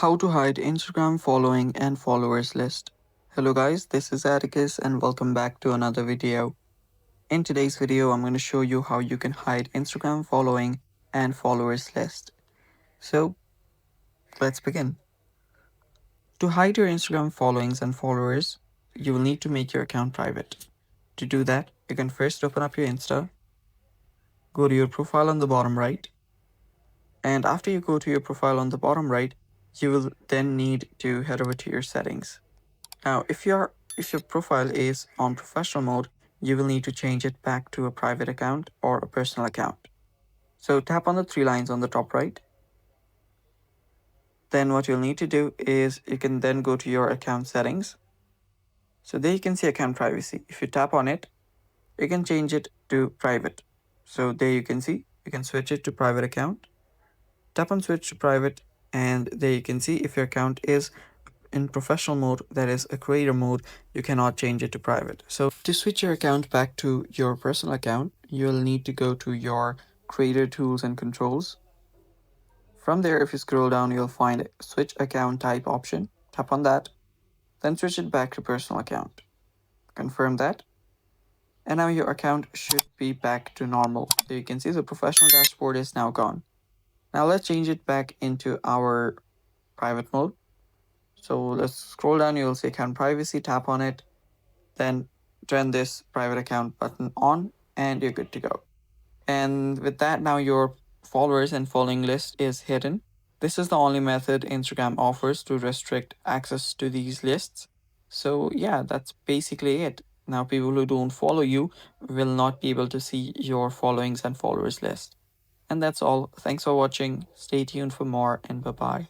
How to hide Instagram following and followers list. Hello guys, this is Atticus and welcome back to another video. In today's video, I'm going to show you how you can hide Instagram following and followers list. So let's begin. To hide your Instagram followings and followers, you will need to make your account private. To do that, you can first open up your Insta, go to your profile on the bottom right, and after you go to your profile on the bottom right, you will then need to head over to your settings. Now, if your profile is on professional mode, you will need to change it back to a private account or a personal account. So tap on the three lines on the top right. Then what you'll need to do is you can then go to your account settings. So there you can see account privacy. If you tap on it, you can change it to private. So there you can see, you can switch it to private account. Tap on switch to private, and there you can see if your account is in professional mode, that is a creator mode, you cannot change it to private. So to switch your account back to your personal account, you'll need to go to your creator tools and controls. From there, if you scroll down, you'll find switch account type option. Tap on that, then switch it back to personal account. Confirm that. And now your account should be back to normal. So you can see the professional dashboard is now gone. Now let's change it back into our private mode. So let's scroll down, you'll see account privacy, tap on it, then turn this private account button on, and you're good to go. And with that, now your followers and following list is hidden. This is the only method Instagram offers to restrict access to these lists. So yeah, that's basically it. Now people who don't follow you will not be able to see your followings and followers list. And that's all. Thanks for watching. Stay tuned for more, and bye-bye.